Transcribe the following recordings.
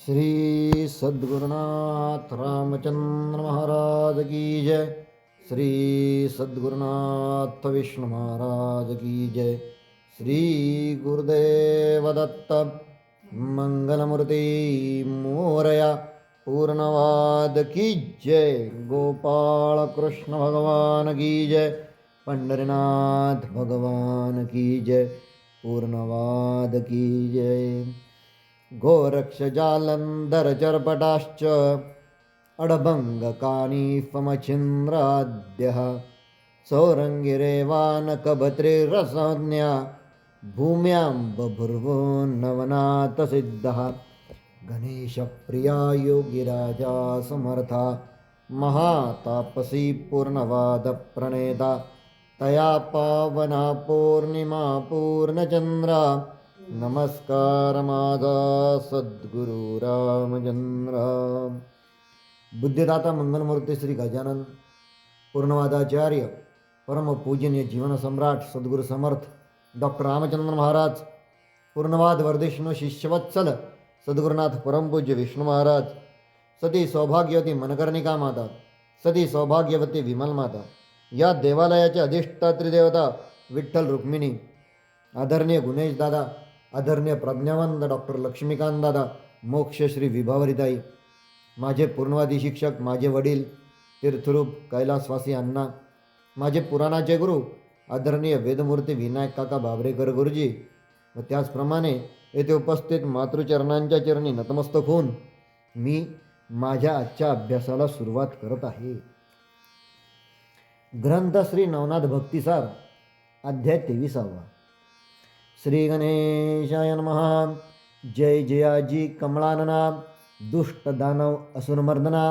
श्री सद्गुरुनाथ रामचंद्र महाराज की जय। श्री सद्गुरुनाथ विष्णु महाराज की जय। श्री गुरुदेव दत्त मंगलमूर्ति मोरया पूर्णवाद की जय। गोपाल कृष्ण भगवान की जय। पंढरीनाथ भगवान की जय। पूर्णवाद की जय। गोरक्षजालंधर चर्पटाश्च अडभंगकानीफमचिन्द्राद्यः सौरङ्गिरेवानकभद्रिरसंज्ञा भूम्यां बभूर्वो नवनाथसिद्धः। गणेशप्रिया योगिराजा समर्था महातापसी पूर्णवादप्रणेता तया पावना पूर्णिमा पूर्णचंद्रा। नमस्कार माझा सद्गुरु रामचंद्र। बुद्धिदाता मंगलमूर्ती श्री गजानन पूर्णवादाचार्य परमपूजनीय जीवनसम्राट सद्गुरु समर्थ डॉक्टर रामचंद्र महाराज पूर्णवाद वर्धिष्णु शिष्यवत्सल सद्गुरुनाथ परमपूज्य विष्णु महाराज सती सौभाग्यवती मनकर्णिका माता सती सौभाग्यवती विमल माता या देवालयाचे अधिष्ठात्री देवता विठ्ठल रुक्मिणी आदरणीय गुणेश दादा आदरणीय प्रज्ञावंत डॉक्टर लक्ष्मीकांत दादा मोक्ष श्री विभावरीताई माझे पूर्णवादी शिक्षक माझे वडील तीर्थरूप कैलासवासी अण्णा माझे पुराणाचे गुरु आदरणीय वेदमूर्ती विनायक काका बाबरेकर गुरुजी व त्याचप्रमाणे येथे उपस्थित मातृचरणांच्या चरणी नतमस्तक होऊन मी माझ्या आजच्या अभ्यासाला सुरुवात करत आहे। ग्रंथ श्री नवनाथ भक्तिसार अध्याय 23। श्री गणेशाय नमः। जय जयाजी कमळानना दुष्ट दानव असुरमर्दना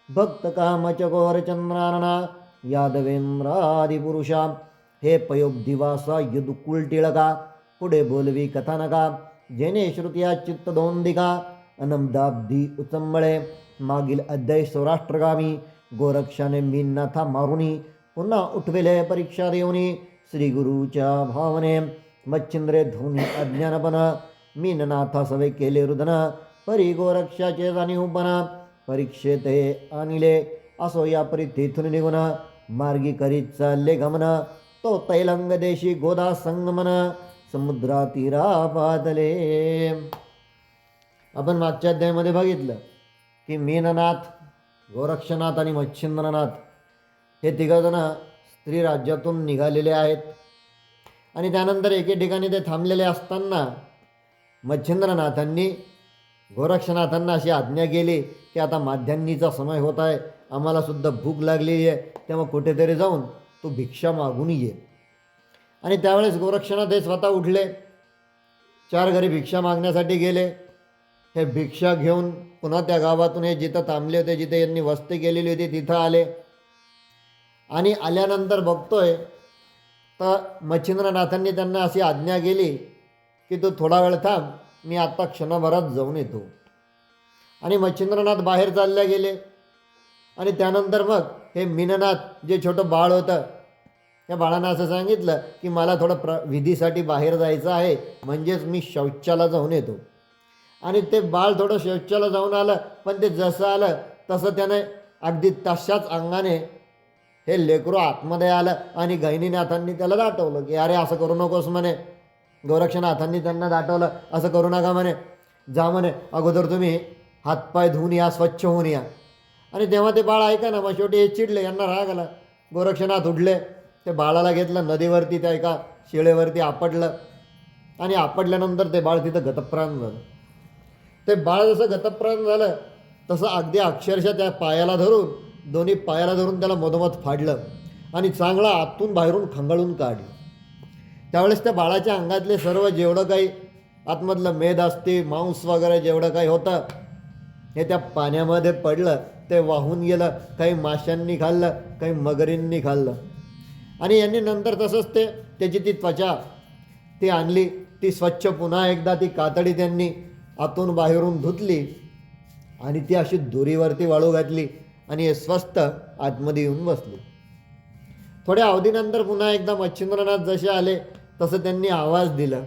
भक्त कामचकोर चंद्रानना यादवेंद्रादिपुरुषा हे पयोब्धिवासा यदुकुल टिळका पुढे बोलवी कथानका जेने श्रुतिया चित्त दोंदिका अनमदाब्धी उचंबळे मागील अध्याय सौराष्ट्रगामी गोरक्षाने मीननाथा मारुनी पुन्हा उठविले परीक्षा देऊनी श्री गुरुच्या भावने मच्छिंद्रे धोनी अज्ञानपण मीननाथा सवे केले रुदन परी गोरक्षाचे जाणीवपण परीक्षेत आणले असो या परी तेथून निघून मार्गी करीत चालले गमन तो तैलंग देशी गोदा संगमन समुद्रा तीरा पातले। आपण मागच्या अध्यायामध्ये बघितलं की मीननाथ गोरक्षनाथ आणि मच्छिंद्रनाथ हे तिघजण स्त्री राज्यातून निघालेले आहेत आणि त्यानंतर एके ठिकाणी ते थांबलेले असताना मच्छिंद्रनाथांनी गोरक्षनाथांना अशी आज्ञा केली की आता माध्यान्नीचा समय होत आहे, आम्हाला सुद्धा भूक लागलेली आहे, तेव्हा कुठेतरी जाऊन तू भिक्षा मागून ये। आणि त्यावेळेस गोरक्षनाथ हे स्वतः उठले, 4 घरी भिक्षा मागण्यासाठी गेले। हे भिक्षा घेऊन पुन्हा त्या गावातून हे जिथं थांबले होते जिथे यांनी वस्ती केलेली होती तिथं आले आणि आल्यानंतर बघतोय तर मच्छिंद्रनाथांनी त्यांना अशी आज्ञा केली की तू थोडा वेळ थांब, मी आत्ता क्षणभरात जाऊन येतो। आणि मच्छिंद्रनाथ बाहेर चालले गेले आणि त्यानंतर मग हे मीननाथ जे छोटं बाळ होतं त्या बाळानं असं सांगितलं की मला थोडं विधीसाठी बाहेर जायचं आहे, म्हणजेच मी शौचाला जाऊन येतो। आणि ते बाळ थोडं शौचाला जाऊन आलं, पण ते जसं आलं तसं त्याने अगदी तशाच अंगाने हे लेकरू आतमध्ये आलं आणि गहिनीनाथांनी त्याला दाटवलं की अरे असं करू नकोस म्हणे। गोरक्षनाथांनी त्यांना दाटवलं असं करू नका म्हणे, जा म्हणे अगोदर तुम्ही हातपाय धुवून या, स्वच्छ होऊन या। आणि तेव्हा ते बाळ ऐका ना, मग शेवटी हे चिडले, यांना राग आला। गोरक्षनाथ उठले, ते बाळाला घेतलं नदीवरती त्या एका शिळेवरती आपटलं आणि आपटल्यानंतर ते बाळ तिथं गतप्राण झालं। ते बाळ जसं गतप्राण झालं तसं अगदी अक्षरशः त्या पायाला धरून दोन्ही पायाला धरून त्याला मधोमध फाडलं आणि चांगला आतून बाहेरून खंगाळून काढलं। त्यावेळेस त्या बाळाच्या अंगातले सर्व जेवढं काही आतमधलं मेद असते मांस वगैरे जेवढं काही होतं हे त्या पाण्यामध्ये पडलं, ते वाहून गेलं। काही माशांनी खाल्लं, काही मगरींनी खाल्लं। आणि यांनी नंतर तसंच त्याची ती त्वचा ती आणली, ती स्वच्छ पुन्हा एकदा ती कातडी त्यांनी आतून बाहेरून धुतली आणि ती अशी दोरीवरती वाळू घातली आणि हे स्वस्थ आतमध्ये येऊन बसले। थोड्या अवधीनंतर पुन्हा एकदा मच्छिंद्रनाथ जसे आले तसं त्यांनी आवाज दिला।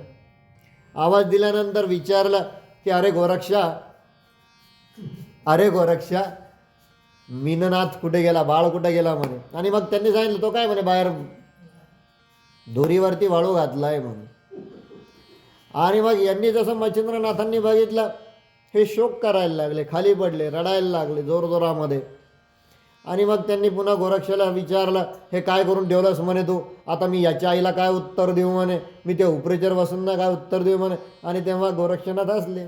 आवाज दिल्यानंतर विचारलं की अरे गोरक्षा, अरे गोरक्षा, मीननाथ कुठे गेला, बाळ कुठे गेला म्हणे. आणि मग त्यांनी सांगितलं तो काय म्हणे बाहेर दोरीवरती वाळू घातलाय म्हणून. आणि मग यांनी जसं मच्छिंद्रनाथांनी बघितलं, हे शोक करायला लागले, खाली पडले, रडायला लागले जोरजोरामध्ये. आणि मग त्यांनी पुन्हा गोरक्षाला विचारलं, हे काय करून ठेवलंस म्हणे तू, आता मी याच्या आईला काय उत्तर देऊ म्हणे, मी ते उपरेचर वसूंना काय उत्तर देऊ म्हणे. आणि तेव्हा गोरक्षनाथ हसले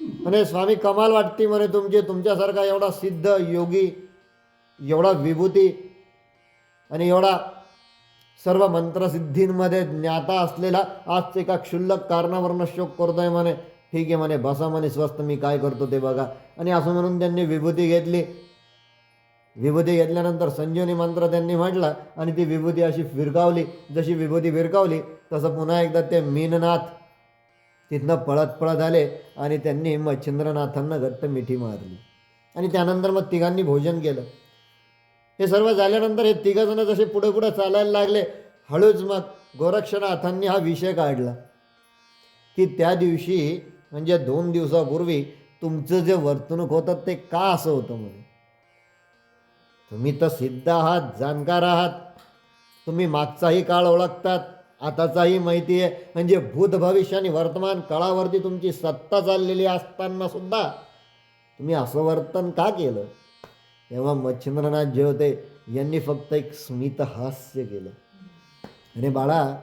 म्हणे, स्वामी कमाल वाटते म्हणे तुमची, तुमच्यासारखा एवढा सिद्ध योगी, एवढा विभूती आणि एवढा सर्व मंत्रसिद्धींमध्ये ज्ञाता असलेला आज एका क्षुल्लक कारणावरनं शोक करतोय म्हणे. ठीक आहे म्हणे, बसा म्हणे स्वस्थ, मी काय करतो ते बघा. आणि असं म्हणून त्यांनी विभूती घेतली. विभूती घेतल्यानंतर संजीवनी मंत्र त्यांनी म्हटला आणि ती विभूती अशी फिरकावली. जशी विभूती फिरकावली तसं पुन्हा एकदा ते मीननाथ तिथनं पळत पळत आले आणि त्यांनी मच्छिंद्रनाथांना घट्ट मिठी मारली. आणि त्यानंतर मग तिघांनी भोजन केलं. हे सर्व झाल्यानंतर हे तिघजणं जसे पुढे पुढे चालायला लागले, हळूच मग गोरक्षनाथांनी हा विषय काढला की त्या दिवशी म्हणजे 2 दिवसापूर्वी तुमचं जे वर्तणूक होतं ते का असं होतं म्हणे. तुम्ही तर सिद्ध आहात, जाणकार आहात, तुम्ही मागचाही काळ ओळखतात, आताचाही माहिती आहे, म्हणजे भूत भविष्य आणि वर्तमान काळावरती तुमची सत्ता चाललेली असताना सुद्धा तुम्ही असं वर्तन का केलं. तेव्हा मच्छिंद्रनाथ जे होते यांनी फक्त एक स्मित हास्य केलं. अरे बाळा,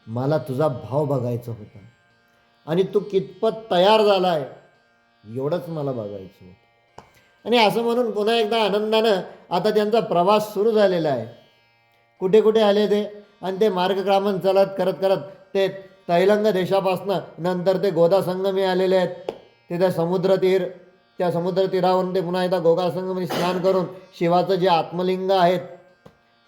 मला तुझा भाव बघायचा होता आणि तू कितपत तयार झालाय एवढंच मला बघायचं होतं. आणि असं म्हणून पुन्हा एकदा आनंदानं आता त्यांचा प्रवास सुरू झालेला आहे. कुठे कुठे आले ते, आणि ते मार्गक्रमण करत करत ते तैलंग देशापासनं नंतर ते गोदा संगमी आलेले आहेत. तिथे समुद्रतीर, त्या समुद्रतीरावरून ते पुन्हा एकदा गोदा संगमी स्नान करून शिवाचं जे आत्मलिंग आहेत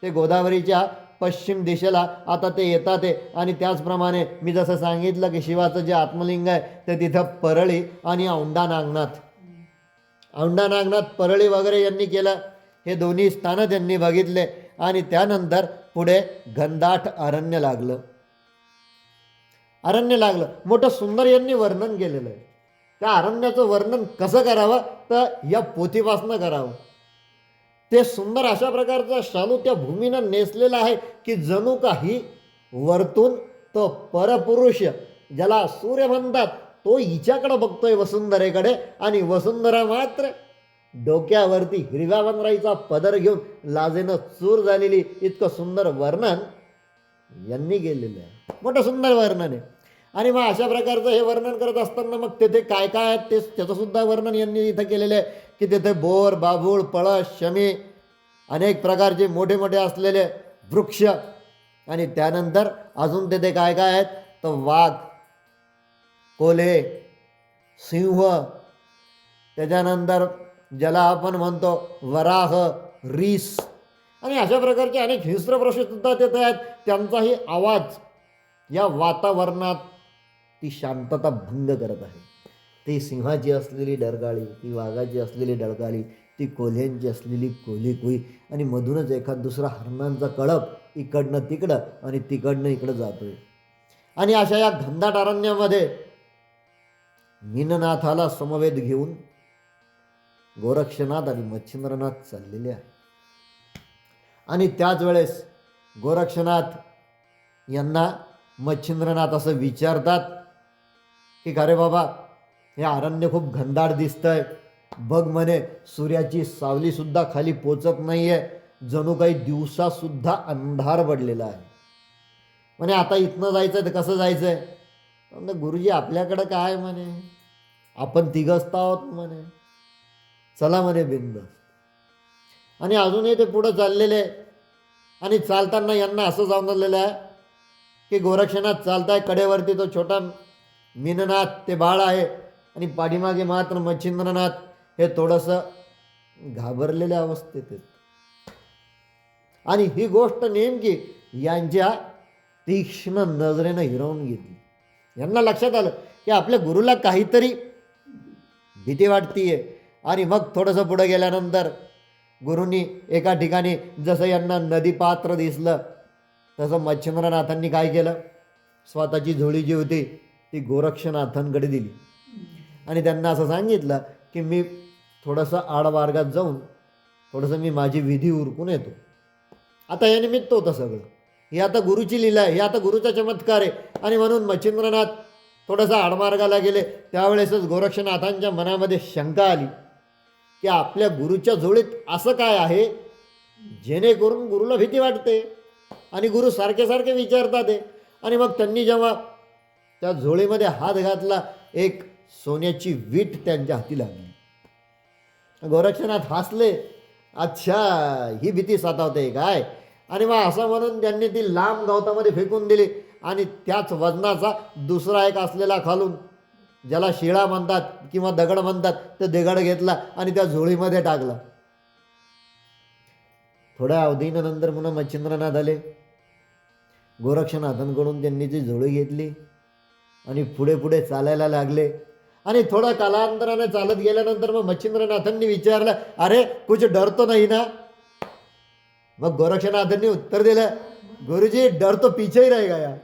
ते गोदावरीच्या पश्चिम दिशेला आता ते येतात आहे. आणि त्याचप्रमाणे मी जसं सांगितलं की शिवाचं जे आत्मलिंग आहे ते तिथं परळी आणि औंढा नागनाथ परळी वगैरे यांनी केलं. हे दोन्ही स्थानं त्यांनी बघितले. आणि त्यानंतर पुढे घनदाट अरण्य लागलं. मोठं सुंदर यांनी वर्णन केलेलं आहे. त्या अरण्याचं वर्णन कसं करावं तर या पोथीपासनं करावं. ते सुंदर अशा प्रकारचा शालू त्या भूमीनं नेसलेला आहे की जणू काही वरतून तो परपुरुष, ज्याला सूर्य म्हणतात, तो हिच्याकडं बघतोय वसुंधरेकडे. आणि वसुंधरा मात्र डोक्यावरती हिरव्या वनराईचा पदर घेऊन लाजेनं चूर झालेली. इतकं सुंदर वर्णन यांनी केलेलं आहे. मोठं सुंदर वर्णन आहे. आणि मग अशा प्रकारचं हे वर्णन करत असताना मग तेथे काय काय आहेत ते त्याचंसुद्धा वर्णन यांनी इथं केलेलं आहे की तेथे बोर, बाभूळ, पळस, शमी, अनेक प्रकारचे मोठे मोठे असलेले वृक्ष. आणि त्यानंतर अजून तेथे काय काय आहेत तर वाघ, कोल्हे, सिंह, त्याच्यानंतर ज्याला आपण म्हणतो वराह, रीस, आणि अशा प्रकारचे अनेक हिंस्र पशुसुद्धा तिथे आहेत. त्यांचाही आवाज या वातावरणात ती शांतता भंग करत आहे. ती सिंहाची असलेली डरकाळी, ती वाघाची असलेली डरकाळी, ती कोल्ह्यांची असलेली कोल्ही, आणि मधूनच एखाद दुसरा हरणांचा कळप इकडनं तिकडं आणि तिकडनं इकडं जातोय. आणि अशा या घनदाट अरण्यामध्ये मीननाथाला समवेत घेऊन गोरक्षनाथ आणि मच्छिंद्रनाथ चाललेले आहे. आणि त्याच वेळेस गोरक्षनाथ यांना मच्छिंद्रनाथ असं विचारतात की अरे बाबा, हे अरण्य खूप घनदाट दिसतंय, बघ म्हणे सूर्याची सावलीसुद्धा खाली पोचत नाही आहे, जणू काही दिवसासुद्धा अंधार पडलेला आहे. म्हणे आता इथनं जायचं तर कसं जायचं आहे. म्हणजे गुरुजी आपल्याकडं काय म्हणे, आपण तिघच आहोत म्हणे, चला म्हणे बिंद. आणि अजूनही ते पुढं चाललेले. आणि चालताना यांना असं जाणवलेलं आहे की गोरक्षनाथ चालताय, कडेवरती तो छोटा मीननाथ ते बाळ आहे आणि पाठीमागे मात्र मच्छिंद्रनाथ हे थोडंसं घाबरलेल्या अवस्थेत आहेत. आणि ही गोष्ट नेमकी यांच्या तीक्ष्ण नजरेनं हिरावून घेतली. यांना लक्षात आलं की आपल्या गुरुला काहीतरी भीती वाटतीये. आणि मग थोडंसं पुढं गेल्यानंतर गुरूंनी एका ठिकाणी जसं यांना नदीपात्र दिसलं तसं मच्छिंद्रनाथांनी काय केलं, स्वतःची झोळी जी होती ती गोरक्षनाथांकडे दिली आणि त्यांना असं सांगितलं की मी थोडंसं आडमार्गात जाऊन थोडंसं मी माझी विधी उरकून येतो. आता या निमित्त होतं सगळं. ही आता गुरुची लीला आहे, ही आता गुरुचा चमत्कार आहे. आणि म्हणून मच्छिंद्रनाथ थोडंसं आडमार्गाला गेले. त्यावेळेसच गोरक्षनाथांच्या मनामध्ये शंका आली की आपल्या गुरुच्या झोळीत असं काय आहे जेणेकरून गुरुला भीती वाटते आणि गुरु सारखे सारखे विचारतात आहे. आणि मग त्यांनी जेव्हा त्या झोळीमध्ये हात घातला, एक सोन्याची वीट त्यांच्या हाती लागली. गोरक्षनाथ हसले, अच्छा ही भीती सतावते काय. आणि मग असं म्हणून त्यांनी ती लांब गवतामध्ये फेकून दिली आणि त्याच वजनाचा दुसरा एक असलेला खालून, ज्याला शिळा म्हणतात किंवा दगड म्हणतात, तो दगड घेतला आणि त्या झोळीमध्ये टाकला. थोड्या अवधीनंतर पुन्हा मच्छिंद्रनाथ आले. गोरक्षनाथांकडून त्यांनी ती झोळी घेतली आणि पुढे पुढे चालायला लागले. आणि थोड्या कालांतराने चालत गेल्यानंतर मग मच्छिंद्रनाथांनी विचारलं, अरे कुछ डर तो नाही ना. मग गोरक्षनाथांनी उत्तर दिलं, गुरुजी डर तो पीछे ही रहेगा यार.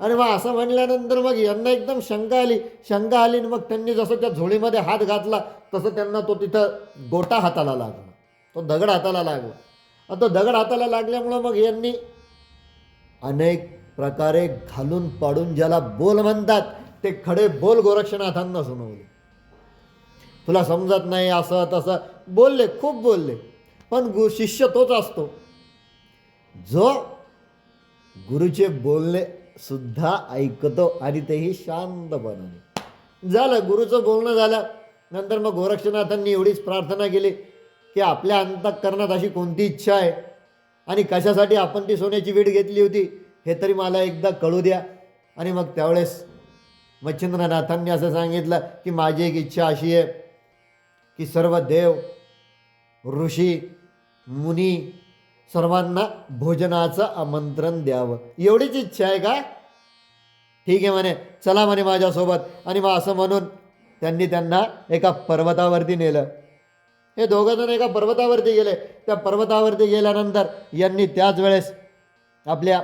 आणि मग असं म्हणल्यानंतर मग यांना एकदम शंका आली आणि मग त्यांनी जसं त्या झोळीमध्ये हात घातला तसं त्यांना तो तिथं गोटा हाताला लागला, तो दगड हाताला लागला. आणि तो दगड हाताला लागल्यामुळं मग यांनी अनेक प्रकारे घालून पाडून, ज्याला बोल म्हणतात, ते खडे बोल गोरक्षनाथांना सुनावले. तुला समजत नाही असं तसं बोलले, खूप बोलले. पण शिष्य तोच असतो जो गुरुचे बोलणे सुद्धा ऐकतो आणि तेही शांतपणाने. झालं, गुरुचं बोलणं झालं. नंतर मग गोरक्षनाथांनी एवढीच प्रार्थना केली की आपल्या अंतःकरणात अशी कोणती इच्छा आहे आणि कशासाठी आपण ती सोन्याची वीट घेतली होती हे तरी मला एकदा कळू द्या. आणि मग त्यावेळेस मच्छिंद्रनाथांनी असं सांगितलं की माझी एक इच्छा अशी आहे की सर्व देव, ऋषी, मुनी सर्वांना भोजनाचं आमंत्रण द्यावं, एवढीच इच्छा आहे का. ठीक आहे म्हणे, चला म्हणे माझ्यासोबत. आणि मग असं म्हणून त्यांना एका पर्वतावरती नेलं. हे दोघंजण एका पर्वतावरती गेले. त्या पर्वतावरती गेल्यानंतर यांनी त्याच वेळेस आपल्या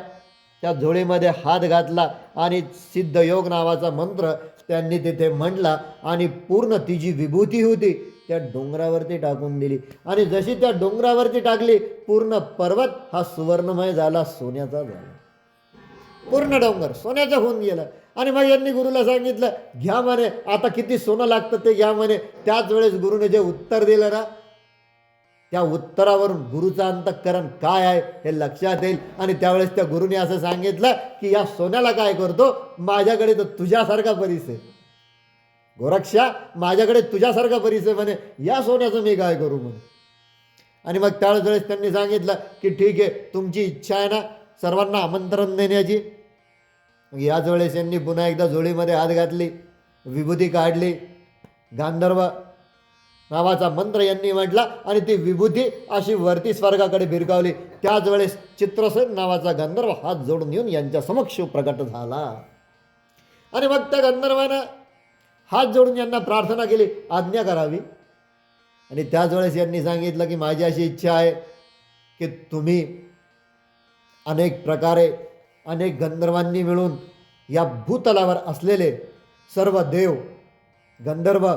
त्या झोळीमध्ये हात घातला आणि सिद्धयोग नावाचा मंत्र त्यांनी तिथे म्हटला आणि पूर्ण ती जी विभूती होती त्या डोंगरावरती टाकून दिली. आणि जशी त्या डोंगरावरती टाकली, पूर्ण पर्वत हा सुवर्णमय झाला, सोन्याचा झाला. पूर्ण डोंगर सोन्याचं होऊन गेलं. आणि मग यांनी गुरुला सांगितलं, घ्या म्हणे, आता किती सोनं लागतं ते घ्या म्हणे. त्याच वेळेस गुरुने जे उत्तर दिलं ना, त्या उत्तरावरून गुरुचं अंतःकरण काय आहे हे लक्षात येईल. आणि त्यावेळेस त्या गुरुने असं सांगितलं की या सोन्याला काय करतो, माझ्याकडे तर तुझ्यासारखा परिस आहे गोरक्षा, माझ्याकडे तुझ्यासारखा परिस आहे म्हणे, या सोन्याचं मी काय करू म्हणे. आणि मग त्याच वेळेस त्यांनी सांगितलं की ठीक आहे, तुमची इच्छा आहे ना सर्वांना आमंत्रण देण्याची. याच वेळेस यांनी पुन्हा एकदा झोळीमध्ये हात घातली, विभूती काढली, गांधर्व नावाचा मंत्र यांनी म्हटला आणि ती विभूती अशी वरती स्वर्गाकडे भिरकावली. त्याच वेळेस चित्रसेन नावाचा गंधर्व हात जोडून येऊन यांच्या समक्ष प्रकट झाला. आणि मग त्या गंधर्वानं हात जोडून यांना प्रार्थना केली, आज्ञा करावी. आणि त्याच वेळेस यांनी सांगितलं की माझी अशी इच्छा आहे की तुम्ही अनेक प्रकारे अनेक गंधर्वांनी मिळून या भूतलावर असलेले सर्व देव, गंधर्व,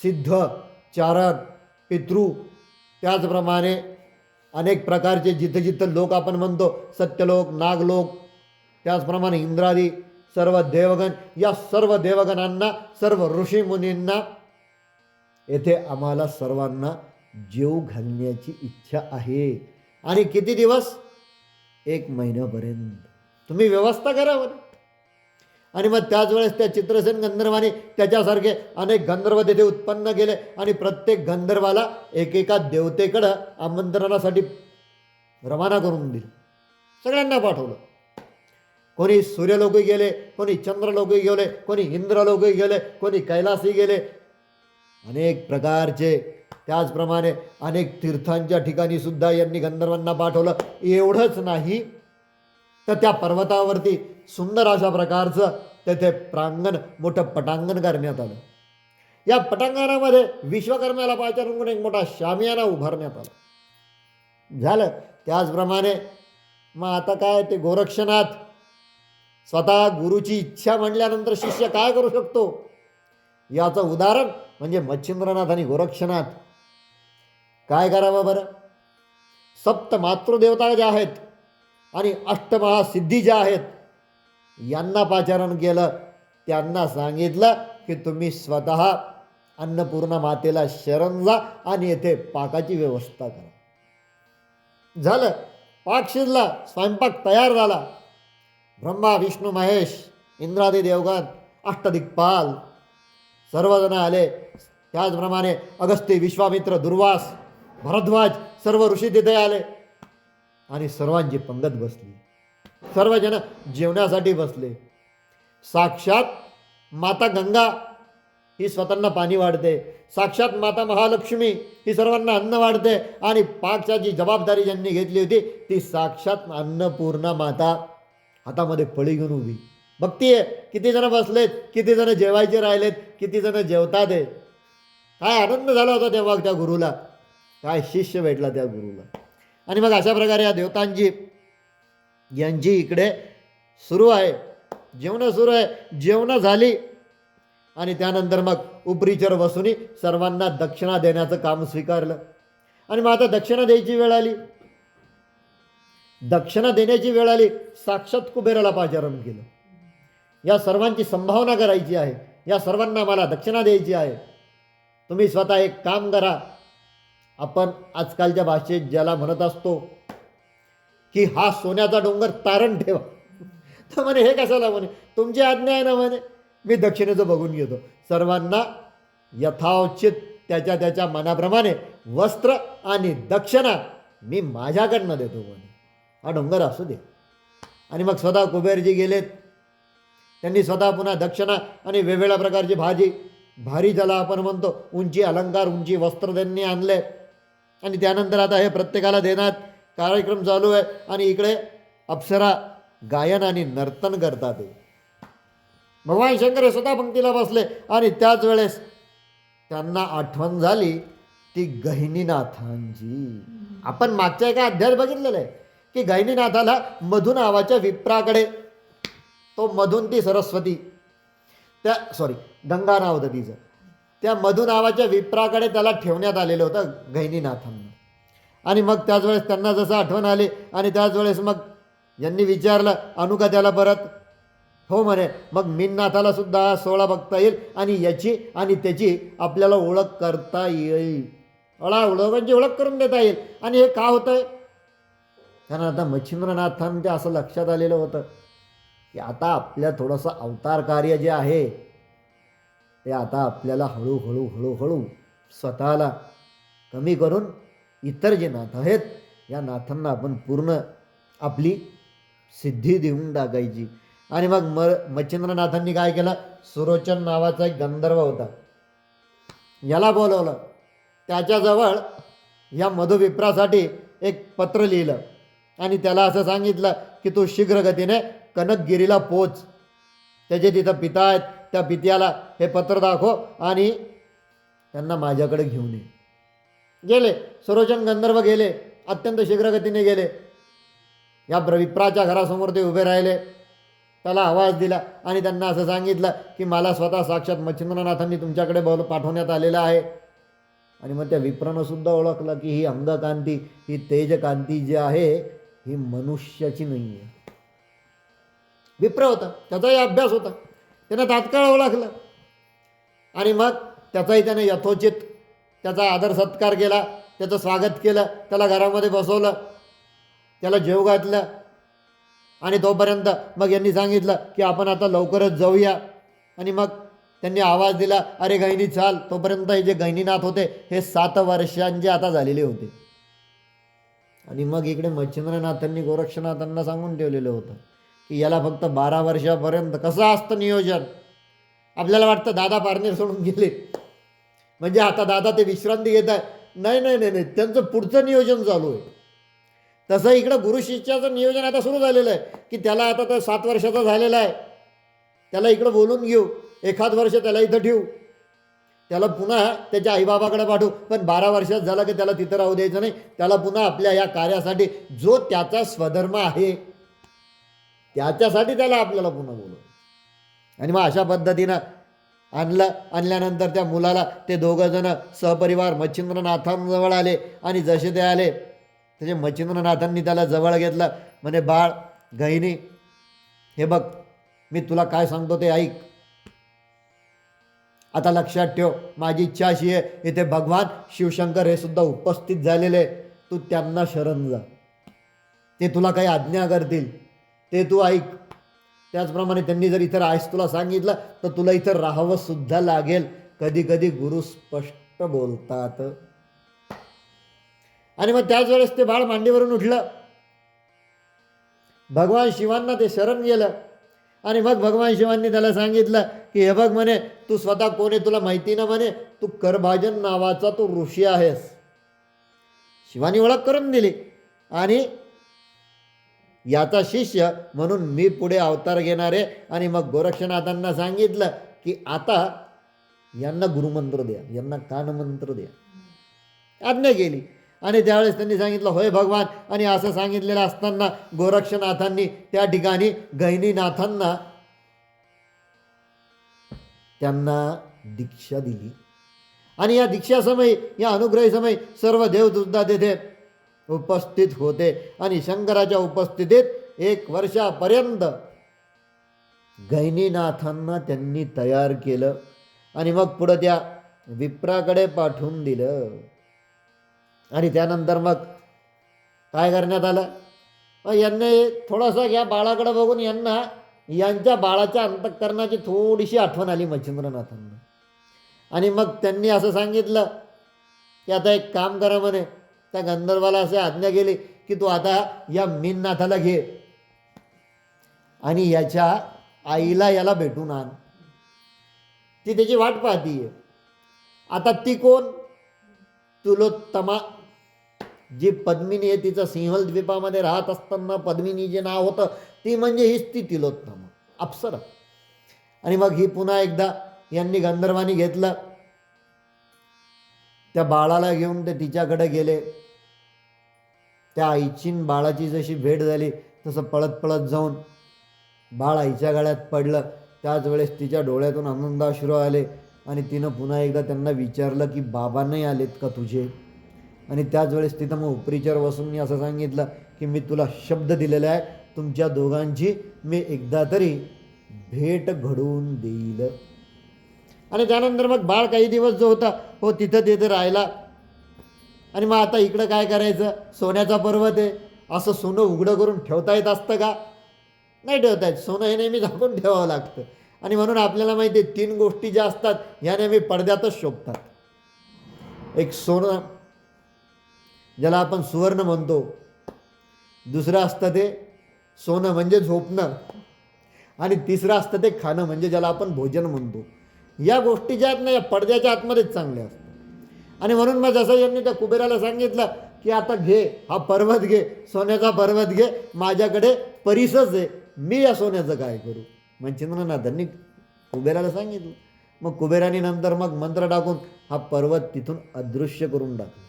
सिद्ध, चारण, पितृ, त्याचप्रमाणे अनेक प्रकारचे जिथं जिथं लोक आपण म्हणतो, सत्यलोक, नागलोक, त्याचप्रमाणे इंद्रादी सर्व देवगण, या सर्व देवगणांना, सर्व ऋषीमुनींना येथे आम्हाला सर्वांना जेव घालण्याची इच्छा आहे. आणि किती दिवस, 1 महिन्यापर्यंत तुम्ही व्यवस्था करा बरं. आणि मग त्याच वेळेस त्या चित्रसेन गंधर्वाने त्याच्यासारखे अनेक गंधर्व तिथे उत्पन्न केले आणि प्रत्येक गंधर्वाला एकेका देवतेकडं आमंत्रणासाठी रवाना करून दिलं, सगळ्यांना पाठवलं. कोणी सूर्यलोकी गेले, कोणी चंद्रलोकी गेले, कोणी इंद्रलोकी गेले, कोणी कैलासी गेले, अनेक प्रकारचे. त्याचप्रमाणे अनेक तीर्थांच्या ठिकाणी सुद्धा यांनी गंधर्वांना पाठवलं. एवढंच नाही तर त्या पर्वतावरती सुंदर अशा प्रकारचं तेथे प्रांगण, मोठं पटांगण करण्यात आलं. या पटांगणामध्ये विश्वकर्म्याला पाचारण म्हणून एक मोठा शामियाना उभारण्यात आला. झालं. त्याचप्रमाणे मग आता काय, ते गोरक्षनाथ स्वतः गुरुची इच्छा म्हणल्यानंतर शिष्य काय करू शकतो याचं उदाहरण म्हणजे मच्छिंद्रनाथ आणि गोरक्षनाथ काय करावं बरं? सप्त मातृदेवता ज्या आहेत आणि अष्टमहासिद्धी ज्या आहेत यांना पाचारण केलं. त्यांना सांगितलं की तुम्ही स्वतः अन्नपूर्णा मातेला शरण जा आणि येथे पाकाची व्यवस्था करा. झालं, पाक शिजला, स्वयंपाक तयार झाला. ब्रह्मा विष्णू महेश इंद्रादी देवगण अष्टदिक्पाल सर्वजण आले. त्याचप्रमाणे अगस्त्य विश्वामित्र दुर्वास भरद्वाज सर्व ऋषी तिथे आले आणि सर्वांची पंगत बसली. सर्वजण जेवण्यासाठी बसले. साक्षात माता गंगा ही स्वतःना पाणी वाढते, साक्षात माता महालक्ष्मी ही सर्वांना अन्न वाढते आणि पाकच्या जी जबाबदारी ज्यांनी घेतली होती ती साक्षात अन्नपूर्णा माता हातामध्ये फळी घेऊन उभी बघतीये. किती जण बसलेत, किती जण जेवायचे राहिलेत, किती जण जेवतात आहे. काय आनंद झाला होता तेव्हा त्या गुरुला, काय शिष्य भेटला त्या गुरुला. आणि मग अशा प्रकारे या देवतांची यांची इकडे सुरू आहे, जेवणं सुरू आहे. जेवणं झाली आणि त्यानंतर मग उपरीचर बसून सर्वांना दक्षिणा देण्याचं काम स्वीकारलं. आणि मग आता दक्षिणा द्यायची वेळ आली. दक्षिणा देण्याची वेळ आली. साक्षात कुबेराला पाचारण केलं. या सर्वांची संभावना करायची आहे, या सर्वांना मला दक्षिणा द्यायची आहे. तुम्ही स्वतः एक काम करा. आपण आजकालच्या भाषेत ज्याला म्हणत असतो की हा सोन्याचा डोंगर तारण ठेवा, तर म्हणे हे कशाला? म्हणे तुमची आज्ञा आहे ना, म्हणे मी दक्षिणेचं बघून घेतो. सर्वांना यथाउचित त्याच्या त्याच्या मनाप्रमाणे वस्त्र आणि दक्षिणा मी माझ्याकडनं देतो म्हणे. हा डोंगर असू दे. आणि मग स्वतः कुबेरजी गेलेत. त्यांनी स्वतः पुन्हा दक्षिणा आणि वेगवेगळ्या प्रकारची भारी ज्याला आपण म्हणतो उंची अलंकार, उंची वस्त्र त्यांनी आणले. आणि त्यानंतर आता हे प्रत्येकाला देण्यात कार्यक्रम चालू आहे. आणि इकडे अप्सरा गायन आणि नर्तन करतात. भगवान शंकर हे स्वतः पंक्तीला बसले. आणि त्याच वेळेस त्यांना आठवण झाली ती गहिनीनाथांची. आपण मागच्या एका अध्यायात बघितलेलं आहे की गहिनीनाथाला मधु नावाच्या विप्राकडे, तो मधून ती सरस्वती, गंगा नाव होतं तिचं, त्या मधु नावाच्या विप्राकडे त्याला ठेवण्यात आलेलं होतं गहिनीनाथांना. आणि मग त्याच वेळेस त्यांना जसं आठवण आली आणि त्याच वेळेस मग यांनी विचारलं आणू का त्याला परत? हो म्हणे. मग मीननाथाला सुद्धा 16 बघता येईल आणि याची आणि त्याची आपल्याला ओळख करता येईल, ओळखांची ओळख करून देता येईल. आणि हे का होतंय? कारण आता मच्छिंद्रनाथांच्या असं लक्षात आलेलं होतं की आता आपल्या थोडंसं अवतार कार्य जे आहे ते आता आपल्याला हळूहळू स्वतःला कमी करून इतर जे नाथ आहेत या नाथांना आपण पूर्ण आपली सिद्धी देऊन टाकायची. आणि मग मच्छिंद्रनाथांनी काय केलं? सुरोचन नावाचा एक गंधर्व होता, याला बोलवलं. त्याच्याजवळ या मधुविप्रासाठी एक पत्र लिहिलं आणि त्याला असं सांगितलं की तू शीघ्रगतीने कनकगिरीला पोच. त्याचे तिथं पिता आहेत, त्या पित्याला हे पत्र दाखव आणि त्यांना माझ्याकडे घेऊन ये. गेले सुरोचन गंधर्व, गेले अत्यंत शीघ्रगतीने गेले. या विप्राच्या घरासमोर ते उभे राहिले. त्याला आवाज दिला आणि त्यांना असं सांगितलं की मला स्वतः साक्षात मच्छिंद्रनाथांनी तुमच्याकडे पाठवण्यात आलेलं आहे. आणि मग त्या विप्रानं सुद्धा ओळखलं की ही अंगकांती, ही तेजकांती जी आहे ही मनुष्याची नाही आहे. विप्र होता, त्याचाही अभ्यास होता, त्यानं तात्काळ ओळखलं. आणि मग त्याचाही त्याने यथोचित त्याचा आदर सत्कार केला, त्याचं स्वागत केलं, त्याला घरामध्ये बसवलं, त्याला जेव घातलं. आणि तोपर्यंत मग यांनी सांगितलं की आपण आता लवकरच जाऊया. आणि मग त्यांनी आवाज दिला, अरे गहिनी चाल. तोपर्यंत हे जे गहिनीनाथ होते हे 7 वर्षांचे आता झालेले होते. आणि मग इकडे मच्छिंद्रनाथांनी गोरक्षनाथांना सांगून ठेवलेलं होतं की याला फक्त 12 वर्षापर्यंत कसं असतं नियोजन. आपल्याला वाटतं दादा पारनेर सोडून गेले म्हणजे आता दादा ते विश्रांती घेत आहे. नाही नाही नाही नाही, त्यांचं पुढचं नियोजन चालू आहे. तसं इकडं गुरु शिष्याचं नियोजन आता सुरू झालेलं आहे की त्याला आता तर 7 वर्षाचा झालेला आहे, त्याला इकडं बोलून घेऊ, एखाद वर्ष त्याला इथं ठेवू, त्याला पुन्हा त्याच्या आईबाबाकडे पाठवू. पण 12 वर्षात झाला की त्याला तिथं राहू द्यायचं नाही. त्याला पुन्हा आपल्या या कार्यासाठी जो त्याचा स्वधर्म आहे त्याच्यासाठी त्याला आपल्याला पुन्हा बोलू. आणि मग अशा पद्धतीनं आणल्यानंतर त्या मुलाला ते दोघं जण सहपरिवार मच्छिंद्रनाथांजवळ आले आणि जसे ते आले त्याचे मच्छिंद्रनाथांनी त्याला जवळ घेतलं. म्हणे, बाळ गहिनी, हे बघ, मी तुला काय सांगतो ते ऐक. आता लक्षात ठेव, माझी इच्छा अशी आहे, इथे भगवान शिवशंकर हे सुद्धा उपस्थित झालेले, तू त्यांना शरण जा, ते तुला काही आज्ञा करतील ते तू ऐक. त्याचप्रमाणे त्यांनी जर इथं राहायस तुला सांगितलं तर तुला इथं राहावं सुद्धा लागेल. कधी कधी गुरु स्पष्ट बोलतात. आणि मग त्याच वेळेस ते बाळ मांडीवरून उठलं. भगवान शिवांना ते शरण गेलं. आणि मग भगवान शिवांनी त्याला सांगितलं की हे बघ म्हणे, तू स्वतः कोण आहे तुला माहिती ना म्हणे, तू करभाजन नावाचा तू ऋषी आहेस. शिवानी ओळख करून दिली. आणि याचा शिष्य म्हणून मी पुढे अवतार घेणार आहे. आणि मग गोरक्षनाथांना सांगितलं की आता यांना गुरुमंत्र द्या, यांना कानमंत्र द्या. आज्ञा केली. आणि त्यावेळेस त्यांनी सांगितलं, होय भगवान. आणि असं सांगितलेलं असताना गोरक्षनाथांनी त्या ठिकाणी गहिनीनाथांना त्यांना दीक्षा दिली. आणि या दीक्षासमयी, या अनुग्रहीसमयी सर्व देव सुद्धा तेथे उपस्थित होते. आणि शंकराच्या उपस्थितीत 1 वर्षापर्यंत गहिनीनाथांना त्यांनी तयार केलं. आणि मग पुढं त्या विप्राकडे पाठवून दिलं. आणि त्यानंतर मग काय करण्यात आलं, यांनी थोडासा या बाळाकडे बघून यांना यांच्या बाळाच्या अंतःकरणाची थोडीशी आठवण आली मच्छिंद्रनाथांना. आणि मग त्यांनी असं सांगितलं की आता एक काम करा म्हणे, त्या गंधर्वाला असे आज्ञा केली की तू आता या मीननाथाला घे आणि याच्या आईला याला भेटून आण. ती त्याची वाट पाहतीये. आता ती कोण, तिलोत्तमा, जी पद्मिनी आहे, तिचं सिंहल द्वीपामध्ये राहत असताना पद्मिनी जे नाव होतं, ती म्हणजे हीच ती तिलोत्तमा अप्सरा. आणि मग ही पुन्हा एकदा यांनी गंधर्वांनी घेतलं. त्या बाळाला घेऊन ते तिच्याकडे गेले. त्या आईची बाळाची जशी भेट झाली तसं पळत पळत जाऊन बाळ आईच्या गळ्यात पडलं. त्याच वेळेस तिच्या डोळ्यातून आनंदाश्रू आले. आणि तिनं पुन्हा एकदा त्यांना विचारलं की बाबा नाही आलेत का तुझे. आणि त्याच वेळेस तिथं मग उपरीचर वसूंनी असं सांगितलं की मी तुला शब्द दिलेला आहे, तुमच्या दोघांची मी एकदा तरी भेट घडवून देईल. आणि त्यानंतर मग बाळ काही दिवस जो होता हो तिथं राहिला. आणि मग आता इकडं काय करायचं, सोन्याचा पर्वत आहे, असं सोनं उघडं करून ठेवता येत असतं का, नाही ठेवता येत. सोनं हे नेहमी झाकून ठेवावं लागतं. आणि म्हणून आपल्याला माहिती आहे 3 गोष्टी ज्या असतात ह्या नेहमी पडद्यातच शोभतात. एक सोनं ज्याला आपण सुवर्ण म्हणतो, दुसरं असतं ते सोनं म्हणजे झोपणं, आणि तिसरं असतं ते खाणं म्हणजे ज्याला आपण भोजन म्हणतो. या गोष्टी ज्या आहेत ना या पडद्याच्या आतमध्येच चांगल्या असतात. आणि म्हणून मग जसं यांनी त्या कुबेराला सांगितलं की आता घे हा पर्वत, घे सोन्याचा पर्वत घे, माझ्याकडे परिसच आहे, मी या सोन्याचं काय करू. मच्छिंद्रनाथांनी कुबेराला सांगितलं. मग कुबेराने नंतर मग मंत्र टाकून हा पर्वत तिथून अदृश्य करून टाकला.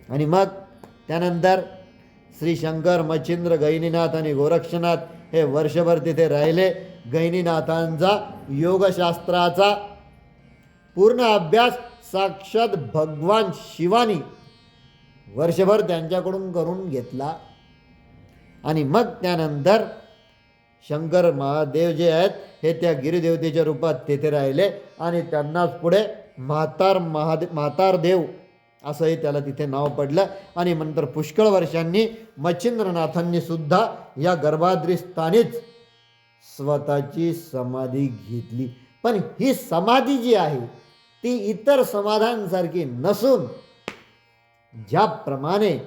आणि मग त्यानंतर श्री शंकर, मच्छिंद्र, गहिनीनाथ आणि गोरक्षनाथ हे वर्षभर तिथे राहिले. गहिनीनाथांचा योगशास्त्राचा पूर्ण अभ्यास साक्षात भगवान शिवानी वर्षभर त्यांच्याकडून करून घेतला. आणि मग त्यानंतर शंकर महादेव जे आहेत हे त्या गिरिदेवतेच्या रूपात तेथे राहिले. आणि त्यांनाच पुढे म्हातार देव असंही त्याला तिथे नाव पडलं. आणि नंतर पुष्कळ वर्षांनी मच्छिंद्रनाथांनी सुद्धा या गर्भाद्रीस्थानीच स्वतःची समाधी घेतली. पण ही समाधी जी आहे ती इतर समाधांसारखी नसून, ज्याप्रमाणे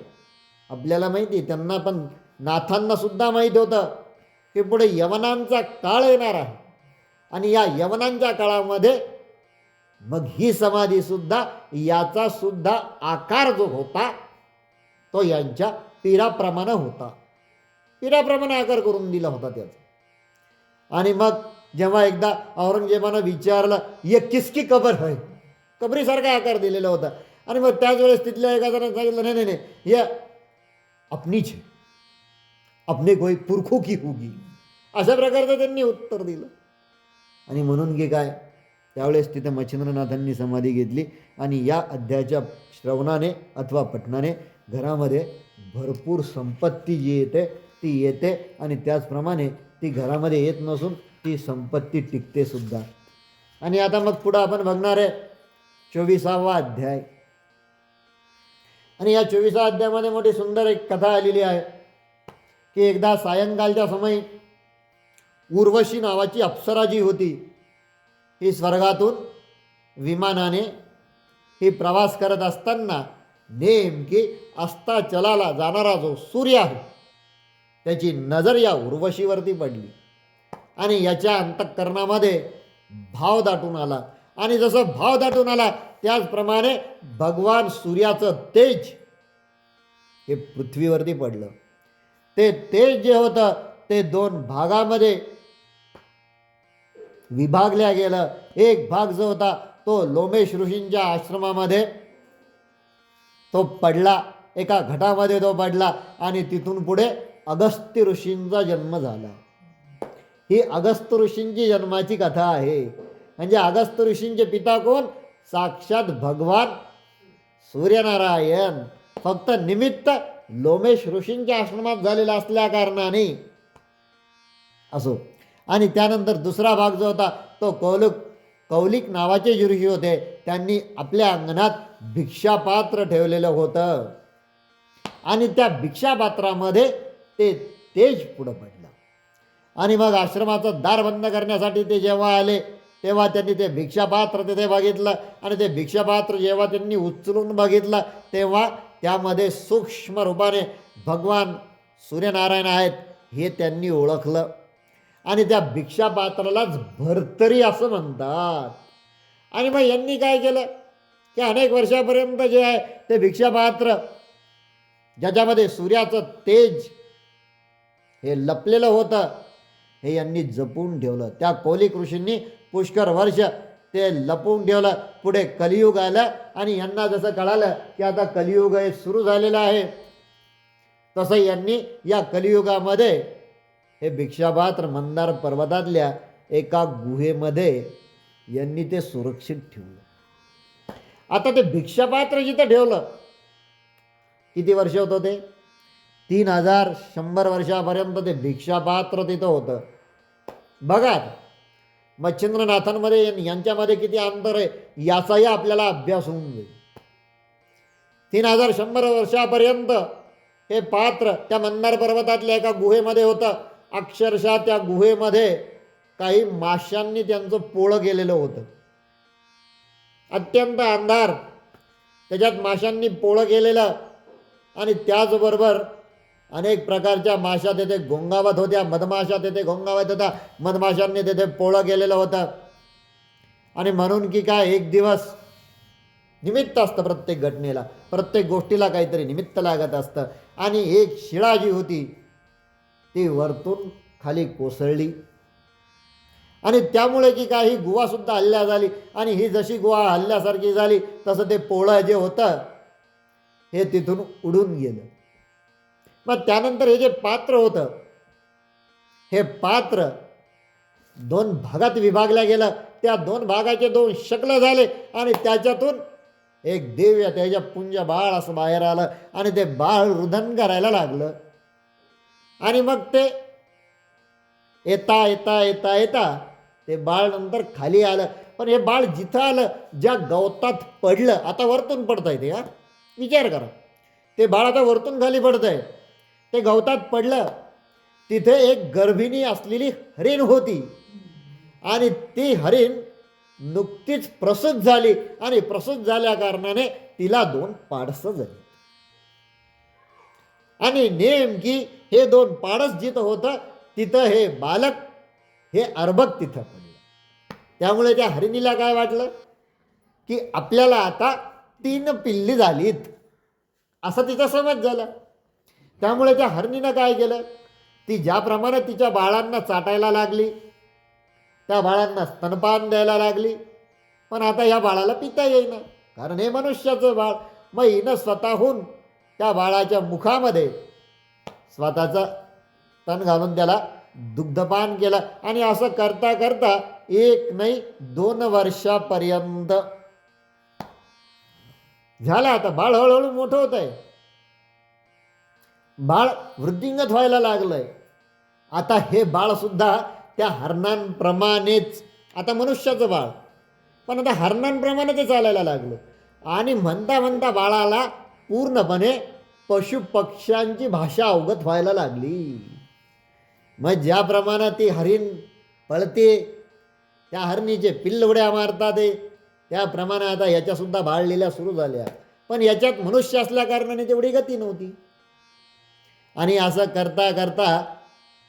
आपल्याला माहिती, त्यांना पण नाथांना सुद्धा माहीत होतं की पुढे यवनांचा काळ येणार आहे. आणि या यवनांच्या काळामध्ये मग ही समाधी सुद्धा, याचा सुद्धा आकार जो होता तो यांच्या पीराप्रमाणे होता. पीराप्रमाणे आकार करून दिला होता त्याचा. आणि मग जेव्हा एकदा औरंगजेबानं विचारलं ये किसकी कबर है, कबरीसारखा आकार दिलेला होता. आणि मग त्याच वेळेस तिथल्या एका जणांनी सांगितलं नाही नाही नाही, ये अपनीच है, अपने कोई पुरखों की होगी, अशा प्रकारचं त्यांनी उत्तर दिलं. आणि म्हणून की काय, त्यावेळेस तिथे मच्छिंद्रनाथांनी समाधी घेतली आणि या अध्यायाच्या श्रवणाने अथवा पठणाने घरामध्ये भरपूर संपत्ती जी येते ती येते आणि त्याचप्रमाणे ती घरामध्ये येत नसून ती संपत्ती टिकते सुद्धा. आणि आता मग पुढं आपण बघणार आहे 24वा अध्याय. आणि या 24व्या अध्यायामध्ये मोठी सुंदर एक कथा आलेली आहे की एकदा सायंकाळच्या समयी उर्वशी नावाची अप्सरा जी होती ही स्वर्गातून विमानाने ही प्रवास करत असताना नेमकी अस्ताचलाला जाणारा जो सूर्य आहे त्याची नजर या उर्वशीवरती पडली आणि याच्या अंतःकरणामध्ये भाव दाटून आला. आणि जसं भाव दाटून आला त्याचप्रमाणे भगवान सूर्याचं तेज हे पृथ्वीवरती पडलं. ते तेज जे होतं ते दोन भागामध्ये विभागल्या गेलं. एक भाग जो होता तो लोमेश ऋषींच्या आश्रमामध्ये तो पडला, एका घटामध्ये तो पडला आणि तिथून पुढे अगस्त्य ऋषींचा जन्म झाला. ही अगस्त्य ऋषींची जन्माची कथा आहे. म्हणजे अगस्त्य ऋषींचे पिता कोण? साक्षात भगवान सूर्यनारायण. फक्त निमित्त लोमेश ऋषींच्या आश्रमात झालेला असल्या कारणाने असो. आणि त्यानंतर दुसरा भाग जो होता तो कौलिक नावाचे जे ऋषी होते त्यांनी आपल्या अंगणात भिक्षापात्र ठेवलेलं होतं आणि त्या भिक्षापात्रामध्ये ते तेज पुढं पडलं. आणि मग आश्रमाचं दार बंद करण्यासाठी ते जेव्हा आले तेव्हा त्यांनी ते भिक्षापात्र तिथे बघितलं आणि ते भिक्षापात्र जेव्हा त्यांनी उचलून बघितलं तेव्हा त्यामध्ये सूक्ष्म रूपाने भगवान सूर्यनारायण आहेत हे त्यांनी ओळखलं. आणि त्या भिक्षापात्रालाच भरतरी असं म्हणतात. आणि मग यांनी काय केलं की अनेक वर्षापर्यंत जे आहे ते भिक्षापात्र ज्याच्यामध्ये सूर्याचं तेज हे लपलेलं होतं हे यांनी जपून ठेवलं. त्या कौलिक ऋषींनी पुष्कर वर्ष ते लपवून ठेवलं. पुढे कलियुग आलं आणि यांना जसं कळालं की आता कलियुग हे सुरू झालेलं आहे तसं यांनी या कलियुगामध्ये हे भिक्षापात्र मंदार पर्वतातल्या एका गुहेमध्ये यांनी ते सुरक्षित ठेवलं. आता ते भिक्षापात्र जिथं ठेवलं किती वर्ष होतं ते 3100 वर्षापर्यंत ते भिक्षापात्र तिथं होतं. बघा मच्छिंद्रनाथांमध्ये यांच्यामध्ये किती अंतर आहे याचाही आपल्याला अभ्यास होऊन जाईल. 3100 वर्षापर्यंत हे पात्र त्या मंदार पर्वतातल्या एका गुहेमध्ये होतं. अक्षरशः त्या गुहेमध्ये काही माशांनी त्यांचं पोळं केलेलं होतं. अत्यंत अंधार, त्याच्यात माशांनी पोळं केलेलं आणि त्याचबरोबर अनेक प्रकारच्या माशा तेथे घोंगावत होत्या. मधमाशा तेथे घोंगावत होत्या. मधमाशांनी तेथे पोळं केलेलं होतं. आणि म्हणून की काय एक दिवस निमित्त असतं प्रत्येक घटनेला, प्रत्येक गोष्टीला काहीतरी निमित्त लागत असतं. आणि एक शिळा जी होती ती वरतून खाली कोसळली आणि त्यामुळे की काही गुहासुद्धा हल्ल्या झाली. आणि ही जशी गुहा हल्ल्यासारखी झाली तसं ते पोळं जे होतं हे तिथून उडून गेलं. मग त्यानंतर हे जे पात्र होतं हे पात्र 2 भागात विभागलं गेलं. त्या 2 भागाचे 2 शकलं झाले आणि त्याच्यातून एक दिव्य तेजपुंज बाळ असं बाहेर आलं आणि ते बाळ रुदन करायला लागलं. आणि मग ते येता येता येता येता ते बाळ नंतर खाली आलं. पण हे बाळ जिथं आलं ज्या गवतात पडलं, आता वरतून पडतं आहे ते, हा विचार करा, ते बाळ आता वरतून खाली पडतं आहे, ते गवतात पडलं. तिथे एक गर्भिणी असलेली हरीण होती आणि ती हरीण नुकतीच प्रसूत झाली आणि प्रसूत झाल्या कारणाने तिला 2 पाडसं झाली. आणि नेमकी हे 2 पाडस जिथं होतं तिथं हे बालक हे अर्भक तिथं पडलं. त्यामुळे त्या हरिणीला काय वाटलं की आपल्याला आता 3 पिल्ली झालीत असं तिचा समज झाला. त्यामुळे त्या हरिणीनं काय केलं, ती ज्याप्रमाणे तिच्या बाळांना चाटायला लागली, त्या बाळांना स्तनपान द्यायला लागली, पण आता या बाळाला पिता येईना कारण हे मनुष्याचं बाळ. मग हिनं स्वतःहून त्या बाळाच्या मुखामध्ये स्वतःचा स्तन घालून त्याला दुग्धपान केलं. आणि असं करता करता 1 नाही 2 वर्षापर्यंत झाला. आता बाळ हळूहळू मोठं होत आहे, बाळ वृद्धिंगत व्हायला लागलंय. आता हे बाळ सुद्धा त्या हरणांप्रमाणेच, आता मनुष्याचं बाळ, पण आता हरणांप्रमाणे ते चालायला लागलं. आणि म्हणता म्हणता बाळाला पूर्णपणे पशुपक्ष्यांची भाषा अवगत व्हायला लागली. मग ज्या प्रमाणात ती हरिण पळते, त्या हरणीचे पिल्ल उड्या मारतात, त्याप्रमाणे आता याच्यासुद्धा बाळलीला सुरू झाल्या. पण याच्यात मनुष्य असल्या कारणाने तेवढी गती नव्हती. आणि असं करता करता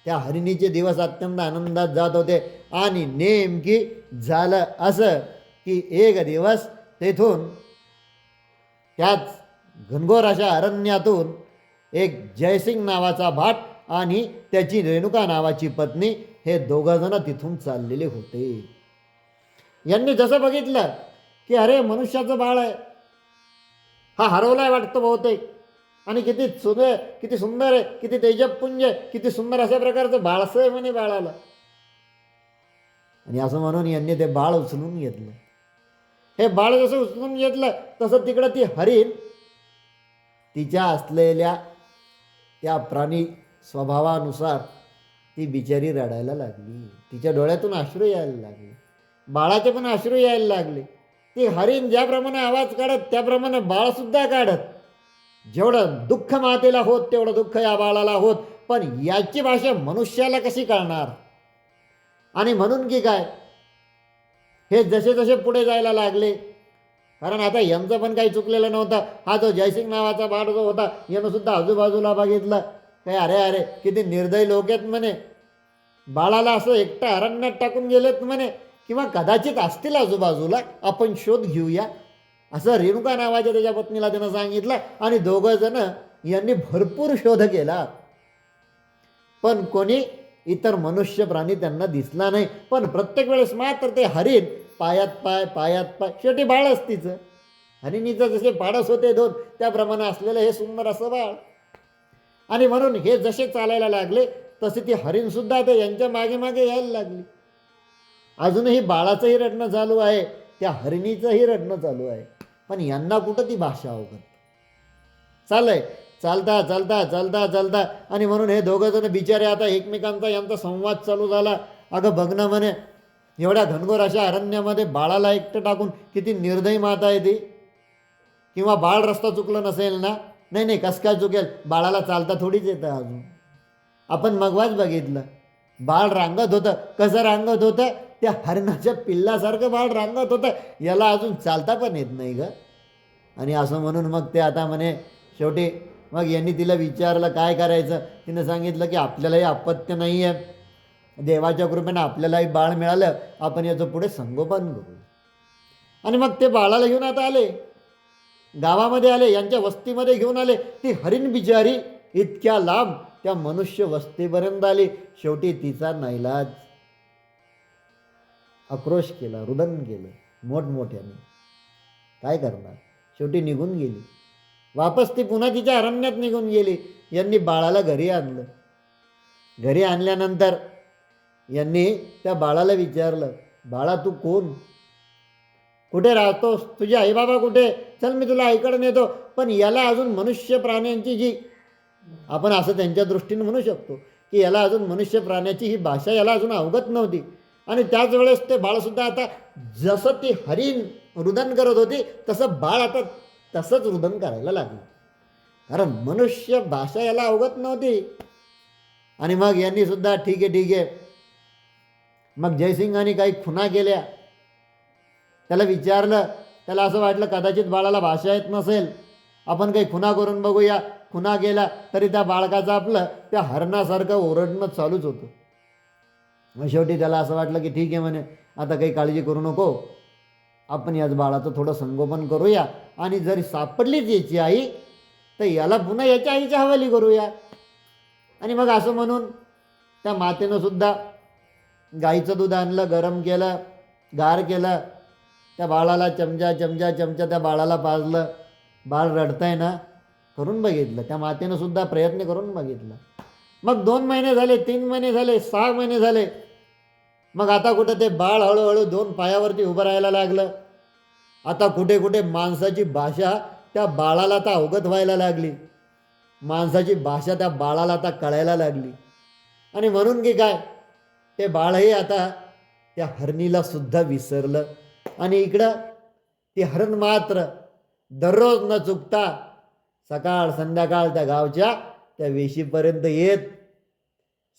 त्या हरिणीचे दिवस अत्यंत आनंदात जात होते. आणि नेमकी झालं असं की एक दिवस तेथून त्याच घनघोर अशा अरण्यातून एक जयसिंग नावाचा भाट आणि त्याची रेणुका नावाची पत्नी हे दोघंजण तिथून चाललेले होते. यांनी जसं बघितलं की अरे मनुष्याचं बाळ आहे, हा हरवलाय वाटतं बहुतेक, आणि किती सुंदर आहे, किती तेजपुंज आहे, किती सुंदर अशा प्रकारचं बाळसं आहे म्हणे बाळाला. आणि असं म्हणून यांनी ते बाळ उचलून घेतलं. हे बाळ जसं उचलून घेतलं तसं तिकडं ती हरीण तिच्या असलेल्या त्या प्राणी स्वभावानुसार ती बिचारी रडायला लागली. तिच्या डोळ्यातून अश्रू यायला लागले, बाळाचे पण अश्रू यायला लागले. ती हरीण ज्याप्रमाणे आवाज काढत त्याप्रमाणे बाळसुद्धा काढत. जेवढं दुःख मातेला होत तेवढं दुःख या बाळाला होत. पण याची भाषा मनुष्याला कशी कळणार? आणि म्हणून की काय, हे जसे जसे पुढे जायला लागले, कारण आता यांचं पण काही चुकलेलं नव्हतं. हा जो जयसिंग नावाचा बाळ जो होता यानं सुद्धा आजूबाजूला बघितलं, काय अरे अरे किती निर्दयी लोक आहेत म्हणे, बाळाला असं एकटं अरण्यात टाकून गेलेत म्हणे, किंवा कदाचित असतील आजूबाजूला, आपण शोध घेऊया, असं रेणुका नावाच्या त्याच्या पत्नीला त्यानं सांगितलं. आणि दोघं जण यांनी भरपूर शोध केला, पण कोणी इतर मनुष्य प्राणी त्यांना दिसला नाही. पण प्रत्येक वेळेस मात्र ते हरीण पायात पाय पायात पाय, शेवटी बाळच तिचं, हरिणीचं जसे पाडस होते दोन त्याप्रमाणे असलेलं हे सुंदर असं बाळ. आणि म्हणून हे जसे चालायला लागले तसे ती हरीणसुद्धा ते यांच्या मागे मागे यायला लागली. अजूनही बाळाचंही रडणं चालू आहे, त्या हरिणीचंही रडणं चालू आहे, पण यांना कुठं ती भाषा अवगत चालय. चालता चालता चालता चालता आणि म्हणून हे दोघं जण बिचारे आता एकमेकांचा यांचा संवाद चालू झाला. अगं बघणं म्हणे, एवढ्या घनघोर अशा अरण्यामध्ये बाळाला एकटं टाकून किती निर्दयी माता आहे ती. किंवा बाळ रस्ता चुकलं नसेल ना? नाही नाही, कसं काय चुकेल, बाळाला चालता थोडीच येतं अजून. आपण मगवाच बघितलं, बाळ रांगत होतं. कसं रांगत होतं? त्या हरणाच्या पिल्लासारखं बाळ रांगत होतं. याला अजून चालता पण येत नाही ग. आणि असं म्हणून मग ते आता म्हणे, शेवटी मग यांनी तिला विचारलं काय करायचं. तिनं सांगितलं की आपल्यालाही अपत्य नाही आहे, देवाच्या कृपेनं आपल्यालाही बाळ मिळालं, आपण याचं पुढे संगोपन करू. आणि मग ते बाळाला घेऊन आता आले, गावामध्ये आले, यांच्या वस्तीमध्ये घेऊन आले. ती हरीण बिचारी इतक्या लांब त्या मनुष्य वस्तीपर्यंत आली. शेवटी तिचा नाईलाज, आक्रोश केला, रुदन केलं मोठमोठ्याने. काय करणार, शेवटी निघून गेली. वापस ती पुन्हा तिच्या अरण्यात निघून गेली. यांनी बाळाला घरी आणलं. घरी आणल्यानंतर यांनी त्या बाळाला विचारलं, बाळा तू कोण, कुठे राहतोस, तुझे आईबाबा कुठे, चल मी तुला आईकडे नेतो. पण याला अजून मनुष्य प्राण्यांची जी, आपण असं त्यांच्या दृष्टीने म्हणू शकतो की याला अजून मनुष्य प्राण्याची ही भाषा याला अजून अवगत नव्हती. आणि त्याच वेळेस ते बाळसुद्धा आता जसं ती हरीण रुदन करत होती तसं बाळ आता तसंच रुदन करायला लागलं, कारण मनुष्य भाषा याला अवगत नव्हती. आणि मग यांनी सुद्धा ठीक आहे, मग जयसिंगाने काही खुणा केल्या. त्याला विचारलं, त्याला असं वाटलं कदाचित बाळाला भाषा येत नसेल, आपण काही खुणा करून बघूया. खुणा केला तरी त्या बाळकाचं आपलं त्या हरणासारखं ओरडणं चालूच होतं. मग शेवटी त्याला असं वाटलं की ठीक आहे म्हणे, आता काही काळजी करू नको, आपण याच बाळाचं थोडं संगोपन करूया, आणि जरी सापडलीच याची आई तर याला पुन्हा याच्या आईच्या हवाली करूया. आणि मग असं म्हणून त्या मातेनं सुद्धा गाईचं दूध आणलं, गरम केलं, गार केलं, त्या बाळाला चमचा त्या बाळाला पाजलं. बाळ रडतंय ना, करून बघितलं, त्या मातेनं सुद्धा प्रयत्न करून बघितला. मग 2 महिने झाले, 3 महिने झाले, 6 महिने झाले. मग आता कुठं ते बाळ हळूहळू दोन पायावरती उभं राहायला लागलं. आता कुठे कुठे माणसाची भाषा त्या बाळाला आता अवगत व्हायला लागली. माणसाची भाषा त्या बाळाला आता कळायला लागली. आणि म्हणून की काय, ते बाळही आता त्या हरणीला सुद्धा विसरलं. आणि इकडं ती हरण मात्र दररोज न चुकता सकाळ संध्याकाळ त्या गावच्या त्या वेशीपर्यंत येत.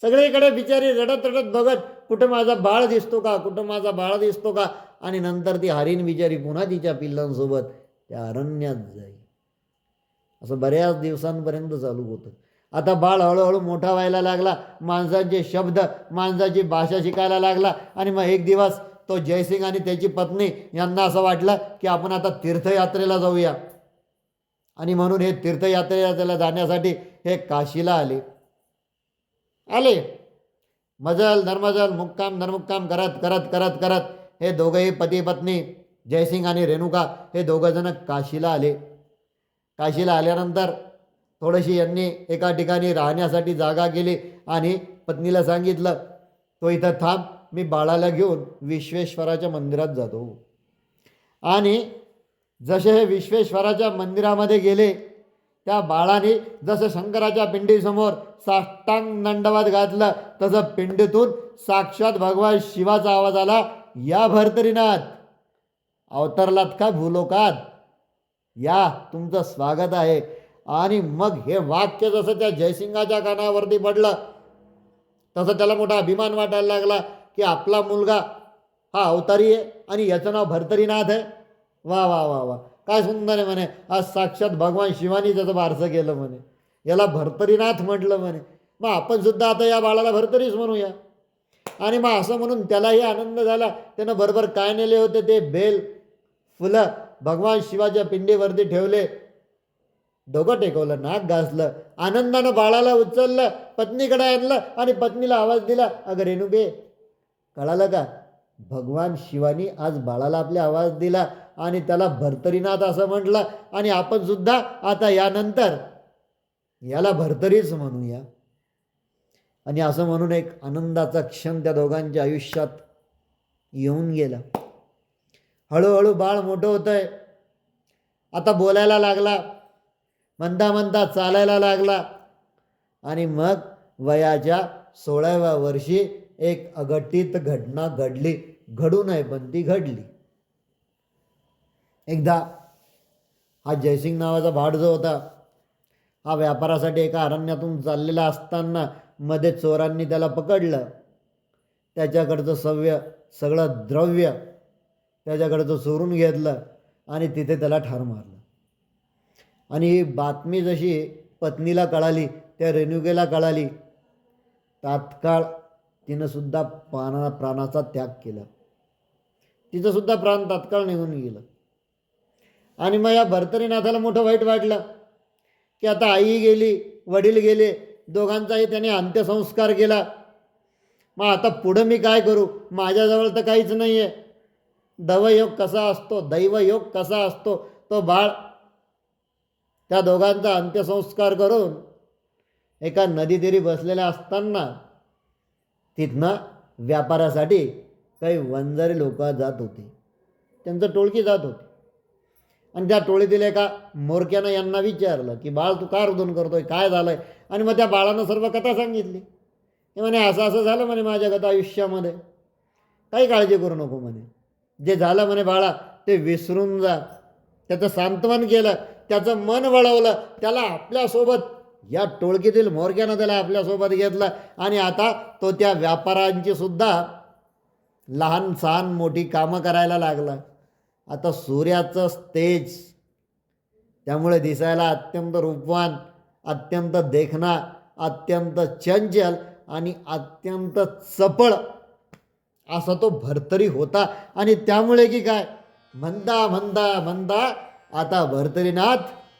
सगळीकडे बिचारी रडत रडत बघत, कुठं माझा बाळ दिसतो का, कुठं माझा बाळ दिसतो का. आणि नंतर ती हरीण बिचारी पुन्हा तिच्या पिल्लांसोबत त्या अरण्यात जाई. असं बऱ्याच दिवसांपर्यंत चालू होतं. आता बाळ हळूहळू मोठा व्हायला लागला, माणसांचे शब्द माणसाची भाषा शिकायला लागला. आणि मग एक दिवस तो जयसिंग आणि त्याची पत्नी यांना असं वाटलं की आपण आता तीर्थयात्रेला जाऊया. आणि म्हणून हे तीर्थयात्रेला जाण्यासाठी हे काशीला आले. मजल धर्मजल मुक्काम धर्मुक्काम करत करत करत करत हे दोघंही पती पत्नी जयसिंग आणि रेणुका हे दोघंजण काशीला आले. काशीला आल्यानंतर थोडीशी यांनी एका ठिकाणी राहण्यासाठी जागा केली आणि पत्नीला सांगितलं, तो इथं थांब, मी बाळाला घेऊन विश्वेश्वराच्या मंदिरात जातो. आणि जसे हे विश्वेश्वराच्या मंदिरामध्ये गेले, त्या बाळाने जसं शंकराच्या पिंडीसमोर साष्टांग दंडवत घातलं, तसं पिंडीतून साक्षात भगवान शिवाचा आवाज आला, या भर्तरीनाथ, अवतरलात का भूलोकात, या तुमचं स्वागत आहे. आणि मग हे वाक्य जसं त्या जयसिंगाच्या कानावरती पडलं, तसं त्याला मोठा अभिमान वाटायला लागला की आपला मुलगा हा अवतारी आहे आणि याचं नाव भर्तरीनाथ आहे. वा वा वा वा, काय सुंदर आहे म्हणे. आज साक्षात भगवान शिवानी त्याचं बारसं केलं म्हणे, याला भर्तरीनाथ म्हटलं म्हणे. मग आपण सुद्धा आता या बाळाला भर्तरीच म्हणूया. आणि मग असं म्हणून त्यालाही आनंद झाला. त्यानं बरोबर काय नेले होते ते बेल फुलं भगवान शिवाच्या पिंडीवरती ठेवले, डोकं टेकवलं, नाक घासलं, आनंदानं बाळाला उचललं, पत्नीकडे आणलं आणि पत्नीला आवाज दिला, अगं रेणुके, कळालं का, भगवान शिवानी आज बाळाला आपल्या आवाज दिला आणि त्याला भर्तरीनाथ असं म्हटलं. आणि आपण सुद्धा आता यानंतर याला भर्तरीच म्हणूया. आणि असं म्हणून एक आनंदाचा क्षण त्या दोघांच्या आयुष्यात येऊन गेला. हळूहळू बाळ मोठं होतंय. आता बोलायला लागला, म्हणता म्हणता चालायला लागला. आणि मग वयाच्या 16व्या वर्षी एक अघटित घटना घडली. घडू नये पण ती घडली. एकदा हा जयसिंग नावाचा भाड जो होता, हा व्यापारासाठी एका अरण्यातून चाललेला असताना मध्ये चोरांनी त्याला पकडलं. त्याच्याकडचं सगळं द्रव्य त्याच्याकडचं चोरून घेतलं आणि तिथे त्याला ठार मारलं. आणि ही बातमी जशी पत्नीला कळाली, त्या रेणुकेला कळाली, तात्काळ तिनं सुद्धा प्राणाचा त्याग केला. तिचं सुद्धा प्राण तात्काळ निघून गेलं. आणि मग या भर्तरीनाथाला मोठं वाईट वाटलं की आता आई गेली, वडील गेले, दोघांचाही त्याने अंत्यसंस्कार केला. मग आता पुढं मी काय करू, माझ्याजवळ तर काहीच नाही आहे. दैवयोग कसा असतो, तो बाळ त्या दोघांचा अंत्यसंस्कार करून एका नदीतीरी बसलेल्या असताना तिथनं व्यापारासाठी काही वंजारी लोक जात होते, त्यांचं टोळकी जात होती. आणि त्या टोळीतील एका मोरक्यानं यांना विचारलं की बाळ तू का रुदन करतोय, काय झालंय. आणि मग त्या बाळानं सर्व कथा सांगितली. ते म्हणे असं असं झालं म्हणे माझ्या गत आयुष्यामध्ये, काही काळजी करू नको म्हणे, जे झालं म्हणे बाळा ते विसरून जा. त्याचं सांत्वन केलं, त्याचं मन वळवलं, त्याला आपल्यासोबत, या टोळकीतील मोरक्यानं त्याला आपल्यासोबत घेतलं. आणि आता तो त्या व्यापारांची सुद्धा लहान सहान मोठी कामं करायला लागला. आता सूर्याचं तेज त्यामुळे दिसायला अत्यंत रूपवान, अत्यंत देखणा, अत्यंत चंचल आणि अत्यंत चपळ असा तो भर्तरी होता. आणि त्यामुळे की काय, म्हणता म्हणता म्हणता आता भर्तरीनाथ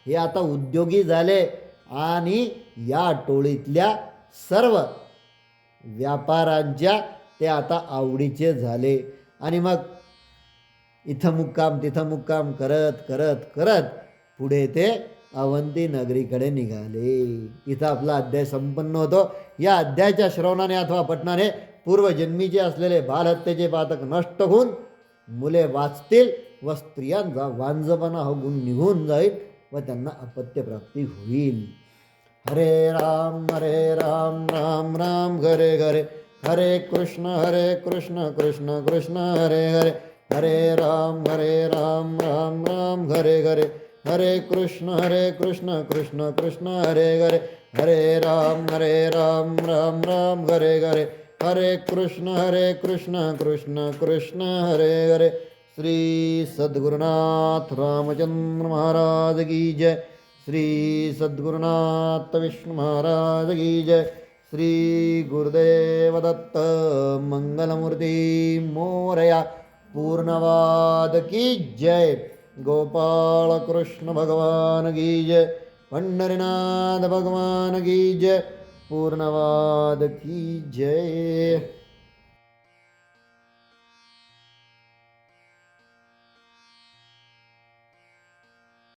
हे आता उद्योगी झाले आणि या टोळीतल्या सर्व व्यापारांच्या ते आता आवडीचे झाले. आणि मग इथं मुक्काम तिथं मुक्काम करत करत करत पुढे ते अवंती नगरीकडे निघाले. इथं आपला अध्याय संपन्न होतो. या अध्यायाच्या श्रवणाने अथवा पठणाने पूर्वजन्मीचे असलेले बालहत्येचे पातक नष्ट होऊन मुले वाचतील व स्त्रियांचा वांजपणा हा गुण निघून जाईल व त्यांना अपत्यप्राप्ती होईल. हरे राम राम राम हरे हरे, हरे कृष्ण कृष्ण कृष्ण हरे हरे, हरे राम राम राम हरे हरे, हरे कृष्ण कृष्ण कृष्ण हरे हरे, हरे राम राम राम हरे हरे, हरे कृष्ण कृष्ण कृष्ण हरे हरे. श्री सद्गुरुनाथ रामचंद्र महाराज की जय. श्री सद्गुरुनाथ विष्णु महाराज की जय. श्री गुरुदेव दत्त मंगलमूर्ती मोरया. पूर्णवाद की जय. गोपाल कृष्ण भगवान की जय. पंढरीनाथ भगवान की जय. पूर्णवाद की जय.